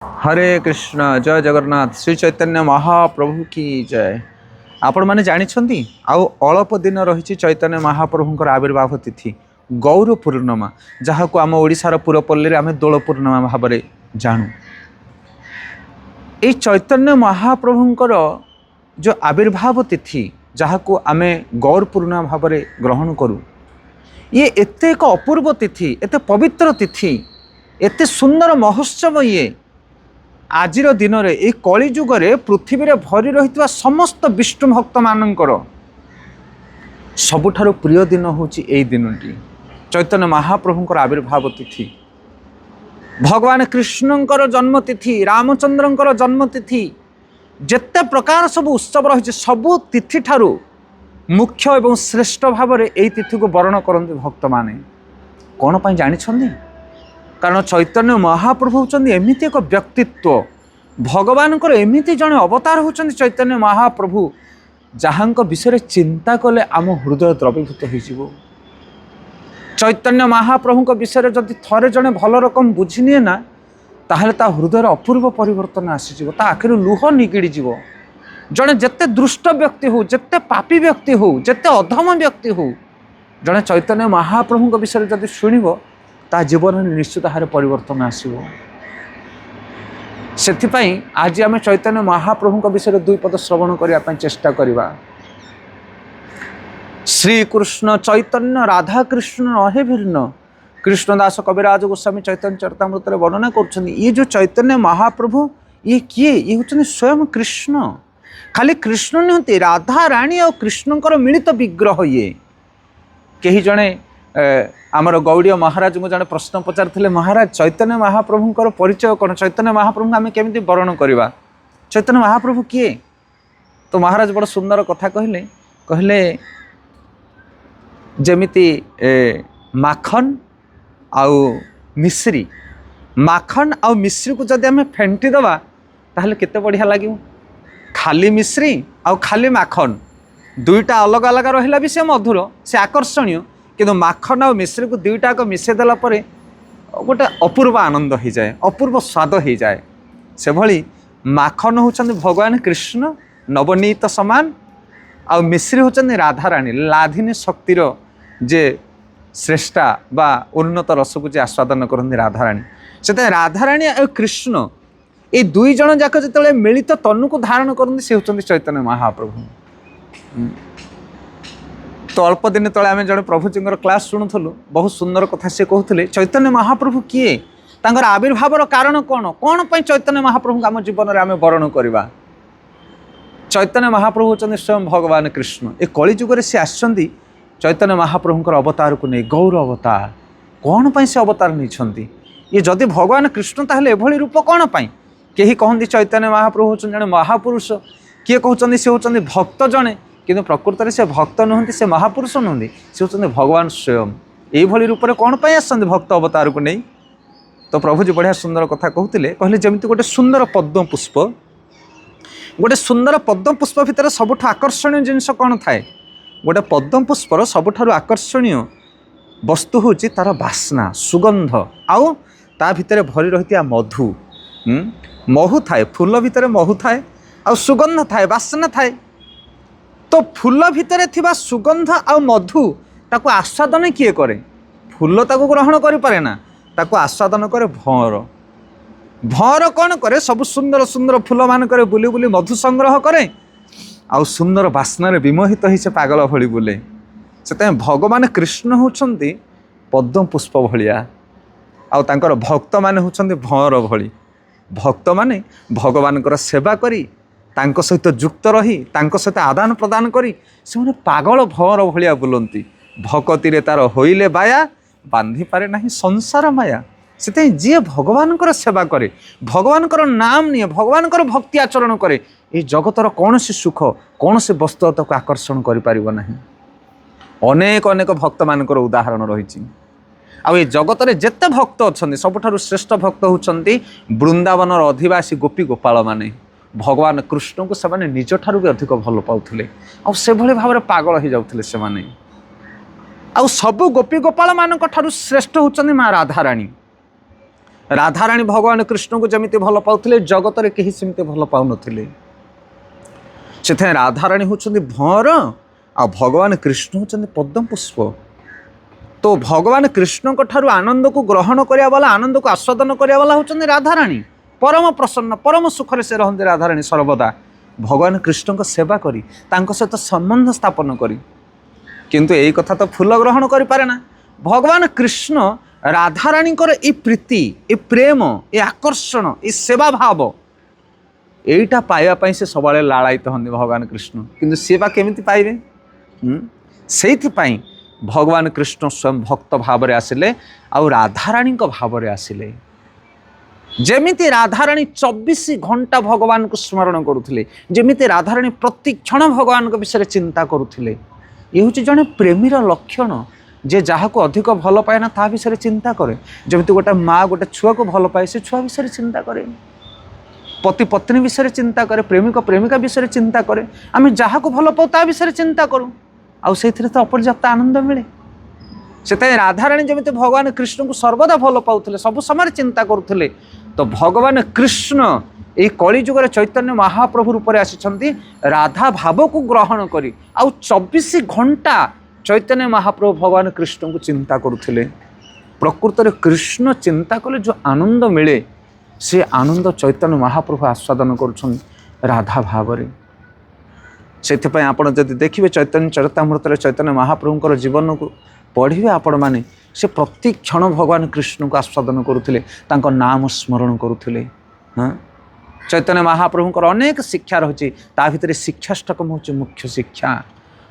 हरे कृष्ण जय जगन्नाथ श्री चैतन्य महाप्रभु की जय। आपण मैंने जानी आउ अल्प दिन रही चैतन्य महाप्रभुंर आविर्भाव तिथि गौर पूर्णिमा जहाँ को आम ओडिशार पुरपल्ली आम दोल पूर्णिमा भाव में जानू। ये चैतन्य महाप्रभुंर जो आविर्भाव तिथि जहाँ को आम गौर पूर्णिमा भाव में ग्रहण करूँ, ये एत एक अपूर्व तिथि, एत पवित्र तिथि, एत सुंदर महोत्सव। ये आजिर दिन में ये कलिजुगे पृथ्वी रे भरी रही समस्त विष्णु भक्त मानकर सबुठारु प्रिय दिन होची एई दिनटी चैतन्य महाप्रभुंकर आविर्भाव तिथि, भगवान कृष्णंकर जन्म तिथि, रामचंद्रंकर जन्म तिथि, जेते प्रकार सब उत्सव रही सबु तिथि ठारू मुख्य एवं श्रेष्ठ भाव में यही तिथि को वर्ण करते भक्त माने। कौन पाई जानी? कारण चैतन्य महाप्रभु होचंदी एमिति एक व्यक्तित्व, भगवान को एमिति जड़े अवतार होचंदी चैतन्य महाप्रभु जहाँ विषय चिंता कले आम हृदय द्रवीभूत हो। चैतन्य महाप्रभु को विषय जदि थरे जड़े भल रकम बुझीनिए ना ताहले ता हृदय अपूर्व परिवर्तन आसीजिवो, ता आखिर लुह निगिड़ी जीवो। जड़े जेते दुष्ट व्यक्ति हो, जेते पापी व्यक्ति हो, जेते अधम व्यक्ति हो, जड़े चैतन्य महाप्रभु विषय जदि शुणिबो ता जीवन में निश्चित हारे परिवर्तन आसो। से आज आम चैतन्य महाप्रभु विषय दुई पद श्रवण करने चेष्टा करवा। श्री कृष्ण चैतन्य राधा कृष्ण नहे भिन्न, कृष्णदास कविराज गोस्वामी चैतन्य चरितामृत वर्णना कर। ये जो चैतन्य महाप्रभु ये किए? ये होचनी स्वयं कृष्ण। खाली कृष्ण नुहति, राधा रानी और कृष्णकर मिलित विग्रह। ये कहीं जड़े आमर गौड़ीय महाराज को जड़े प्रश्न पचार, महाराज चैतन्य महाप्रभुंर परिचय कौन, चैतन्य महाप्रभु आम केमी वर्ण करवा, चैतन्य महाप्रभु किए? तो महाराज बड़ सुंदर कथा कहले, कहले जमिति माखन आउ मिश्री, माखन आउ मिश्री को जदि आम फेंटी दबा ताहले केते बढ़िया लगे। खाली मिश्री आउ खाली माखन दुईटा अलग अलग रहिला भी से मधुर, से आकर्षणीय, किंतु माखन और मिश्री को दुईटा को मिसेदेला गोटे अपूर्व आनंद हो जाए, अपूर्व स्वाद हो जाए। से भली माखन होचंदी भगवान कृष्ण नवनीत समान, आ मिश्री होचंदी राधा रानी लाधिनी शक्तिर जे श्रेष्ठा बा उन्नत रस को जे आस्वादन करती राधा रानी। से राधा रानी और कृष्ण ये दुई जन जाक जो मिलित तनु को धारण करते से होचंदी चैतन्य महाप्रभु। तो अल्प दिन तले आम जड़े प्रभुजी क्लास शुणुलु, बहुत सुंदर कथा से कहते चैतन्य महाप्रभु किए, तांकर आविर्भावर कारण कौन, कौन पर चैतन्य महाप्रभु आम जीवन में आम वर्ण करवा। चैतन्य महाप्रभु होचंदी स्वयं भगवान कृष्ण। ए कलिजुगे से आसछंदी चैतन्य महाप्रभुंर अवतार को नहीं, गौर अवतार। कौन पर से अवतार नहीं? ये जदि भगवान कृष्ण ताहले एभली रूप कौन पाई? केही कहती चैतन्य महाप्रभु होचंदी जड़े महापुरुष, किए कहते से होचंदी भक्त जड़े, किंतु प्रकृत में से भक्त नुहति, से महापुरुष नुहति, से होचंदी भगवान स्वयं। यही रूप में कौन पाई आसछंदी भक्त अवतार को नहीं? तो प्रभुजी बढ़िया सुंदर कथा कहते, कहले जमिति गोटे सुंदर पद्म पुष्प, गोटे सुंदर पद्म पुष्प भितर सबुठ आकर्षणीय जिनस कौन थाए? गोटे पद्म पुष्पर सबुठारु आकर्षणीय वस्तु होची तार बास्ना, सुगंध, आउ ता भितर भरी रही मधु। महु थाए, फूल भितर महु थाए, आउ सुगंध थाए, बास्ना थाए। तो फूल भितर थिबा सुगंध आ मधु ताको आस्वादन किए करे? फूल ताको ग्रहण करि पारे ना, ताको आस्वादन करे भंवर। भंवर कौन करे? सब सुंदर सुंदर फूल मान करे बुली बुली मधु संग्रह करे, आ सुंदर बास्नार विमोहित ही से पागल भली बुले। से भगवान कृष्ण होचंदी पद्म पुष्प भलिया, आ तांकर भक्त माने होचंदी भंवर भली। भक्त माने भगवानकर सेवा करी, तांको सहित जुक्त रही, तांको सहित आदान प्रदान करी से माने पागल भंवर भलिया बुलंती। भक्ति रे तार होइले बाया, बांधी पारे नहीं संसार माया। से जी भगवान सेवा करे, भगवान नाम निये, भगवान भक्ति आचरण करे, ये जगतर कौन सी सुख, कौन सी वस्तु तक आकर्षण करि नहीं। अनेक अनेक भक्त मानकर उदाहरण रही। आ ये जगत में जेते भक्त अच्छा सबुठारु श्रेष्ठ भक्त होचंती वृंदावनर अधिवासी गोपी गोपाल माने। भगवान कृष्ण को से निज ठारू भी अधिक भल पाउथिले, आ से भली भाव में पागल हो जाउथिले से माने। आ सबु गोपी गोपाल मानक ठारू श्रेष्ठ होचंती माँ राधा रानी। राधाराणी भगवान कृष्ण को जमी भल पाते जगत में कहीं सेमती भल पाऊन से राधाराणी होती भंवर आ भगवान कृष्ण होती पद्म पुष्प। तो भगवान कृष्ण ठारू आनंद को ग्रहण करिया वाला आनंद को आस्वादन करिया वाला होती राधाराणी। परम प्रसन्न परम सुखरे से रहते राधाराणी सर्वदा भगवान कृष्ण को सेवा करी तांको सहित संबंध स्थापन करी। किंतु यही कथा तो फूल ग्रहण करि पारे ना। भगवान कृष्ण राधाराणी ये प्रीति ये प्रेम ये आकर्षण ये सेवा भाव यहीटा पाइबापी से सब लालायित होंगे भगवान कृष्ण। किंतु सेवा केमिति पाइबे से भगवान कृष्ण स्वयं भक्त भाव में आसिले आ राधाराणी भाव में आसिले। जेमिति राधाराणी 24 घंटा भगवान को स्मरण करुले जेमिति राधाराणी प्रति क्षण भगवान विषय चिंता करुले। ये हूँ जड़े प्रेमीर लक्षण जे जहाँ को अधिक भल पाए ना ता विषय चिंता करे। जमीती गोटे माँ गोटे छुआ को भल पाए से छुआ विषय चिंता करे पति पत्नी विषय चिंता करे प्रेमिक प्रेमिका विषय चिंता करे। आम जहाँ को भल पाऊ ता विषय चिंता करूँ आउ से तो अपर्याप्त आनंद मिले। से राधाराणी जमीती भगवान कृष्ण को सर्वदा भल पाउले सब समय चिंता करुले। तो भगवान कृष्ण ये कली जुगर चैतन्य महाप्रभु रूप से आसी राधा भाव को ग्रहण करी आउ 24 घंटा चैतन्य महाप्रभु भगवान कृष्ण को चिंता करुले। प्रकृत में कृष्ण चिंता कले जो आनंद मिले से आनंद चैतन्य महाप्रभु आस्वादन कर राधा भाव से आपण जदि देखिए चैतन्य चरितामृत चैतन्य महाप्रभुଙ୍କର जीवन को पढ़िए आपण माने से प्रति क्षण भगवान कृष्ण को आस्वादन करुले नाम स्मरण करुले। हाँ चैतन्य महाप्रभुଙ୍କର अनेक शिक्षा रही ता भितर शिक्षाष्टकम हूँ मुख्य शिक्षा।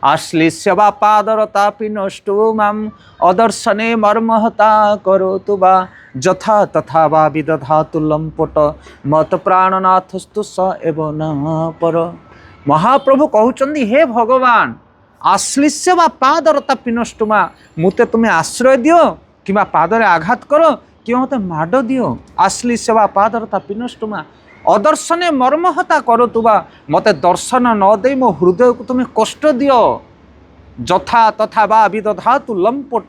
आश्लिष्य वा पादरतापि नष्टो माम अदर्शने मर्महता करोतु वा यथा तथा वा विदधातु लंपट मत प्राणनाथस्तु स एव न पर। महाप्रभु कहउचंदी हे भगवान आश्लिष्य वा पादरतापि नष्टो मा मुते तुम्हें आश्रय दियो कि पादरे आघात करो कि मत माड दियो। आश्लिष्य वा पादरतापि नष्टो मा अदर्शने मर्महता करो तुबा मते दर्शन न दे मो हृदय को तुम्हें कष्ट दियो। जथा तथा बा विदधातु लंपट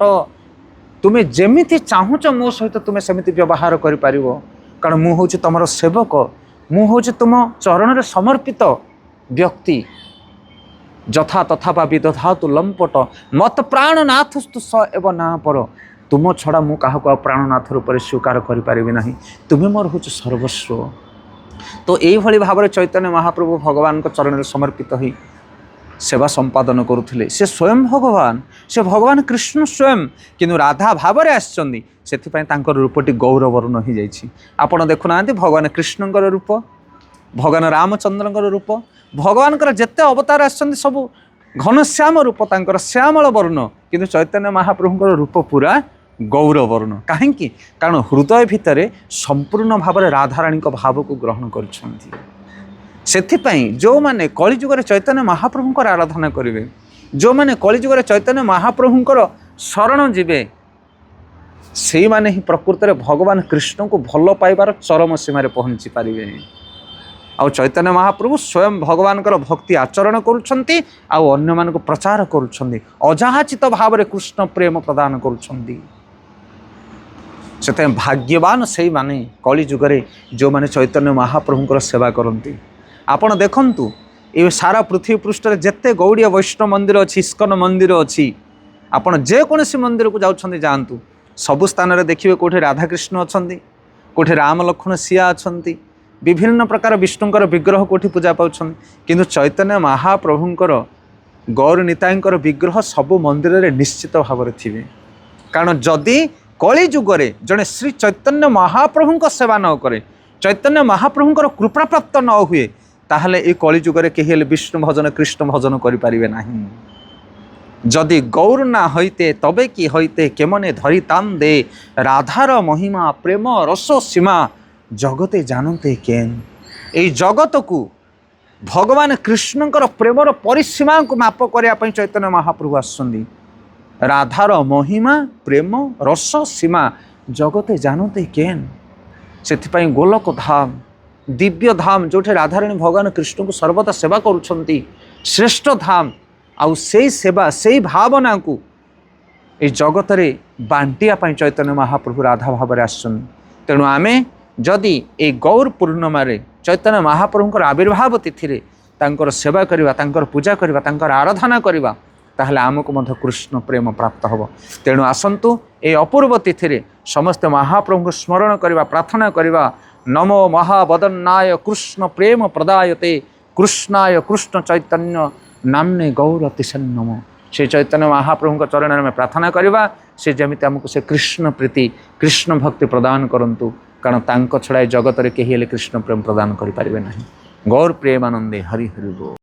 तुम्हें जेमिति चाहूच मो सहित तुम्हें सेमिति व्यवहार करि परिबो कारण मु होछि तमरो सेवक मु होछि तुम चरण रे समर्पित व्यक्ति। जथा तथा बा विदधातु लंपट मत प्राणनाथस्तु स एव ना पर तुम छड़ा मु काहको प्राणनाथ रूप में स्वीकार करि परिबि नाही तुम्हें मोर होछि सर्वस्व। तो यही भाव में चैतन्य महाप्रभु भगवान को चरण में समर्पित ही सेवा संपादन करुले। से स्वयं भगवान से भगवान कृष्ण स्वयं किंतु राधा भाव में आसछन्ती से रूपटी गौरवर्ण हो जाइए। आपण देखुना भगवान कृष्णଙ୍କର रूप भगवान रामचंद्रଙ୍କର रूप भगवान जिते अवतार आसछन्ती सब घनश्याम रूप तांकर श्यामल वर्ण किंतु चैतन्य महाप्रभुଙ୍କର रूप पूरा गौरवर्ण कहीं कारण हृदय भितर संपूर्ण भाव में राधाराणी भाव को ग्रहण करिसेथिपाई जो माने कलिजुगर चैतन्य महाप्रभुंकर आराधना करेंगे जो माने कलिजुगर चैतन्य महाप्रभुंकर शरण जीवे से माने ही प्रकृत में भगवान कृष्ण को भल पाइबार चरम सीमार पहुँची पारे। आउ चैतन्य महाप्रभु स्वयं भगवान भक्ति आचरण करुछन्ति आउ अन्य मान को प्रचार करुछन्ति अजाचित भाव में कृष्ण प्रेम प्रदान करुछन्ति। से भाग्यवान से माने कली जुगरे जो माने चैतन्य महाप्रभुंकर सेवा करती। आपण देखंतु ये सारा पृथ्वी पृष्ठ रे जेते गौड़ीय वैष्णव मंदिर अच्छी इस्कन मंदिर अच्छी आपण जेकोसी मंदिर को जाउछन्ति जातु सबु स्थान रे देखिबे कोठे राधाकृष्ण अछन्ति कोठे राम लक्ष्मण सिया अछन्ति विभिन्न प्रकार विष्णुंकर विग्रह कोठी पूजा पाउछन्ति किंतु चैतन्य महाप्रभुंकर गौर निताईंकर विग्रह सबु मंदिर रे निश्चित भाव में थिबे। कारण जदि कली जुगरे जड़े श्री चैतन्य महाप्रभु को सेवा न करे चैतन्य महाप्रभुंकर कृपा प्राप्त न हुए ताहले ए कली जुगरे केही विष्णु भजन कृष्ण भजन करि परिबे नाही। जदि गौर ना होइते तबे कि होइते केमने धरि ताम दे राधार महिमा प्रेम रस सीमा जगते जानते केन। ए जगत को भगवान कृष्णकर प्रेमर परिसीमा को माप करने चैतन्य महाप्रभु आसुंदी राधार महिमा प्रेम रस सीमा जगते जानते केन। से गोलक धाम दिव्य धाम जो राधाराणी भगवान कृष्ण को सर्वदा सेवा करुछन्ति श्रेष्ठ धाम आउ से सेवा से भावना को ये जगत रे बांटिया चैतन्य महाप्रभु राधा भाव में आसछन तेणु आमे जदि ए गौर पूर्णिमारे चैतन्य महाप्रभुंकर आविर्भाव तिथि तांकर सेवा करवा, तांकर पूजा करवा, तांकर आराधना करवा, ताहले आमको मध्य कृष्ण प्रेम प्राप्त हब। तेणु आसंतु ए अपूर्व तिथि समस्त महाप्रभु को स्मरण करवा, प्रार्थना करवा। नमो महावदन्नाय कृष्ण प्रेम प्रदायते कृष्णाय कृष्ण चैतन्य नाम्ने गौर अतिशय नमो। से चैतन्य महाप्रभु चरण में प्रार्थना करवा, से जमिति आमको से कृष्ण प्रीति कृष्ण भक्ति प्रदान करंतु, कारण तांको छड़ा जगत रे केही हेले कृष्ण प्रेम प्रदान करि पारिबे नाही। गौर प्रेमानंदे हरि हरि बोल।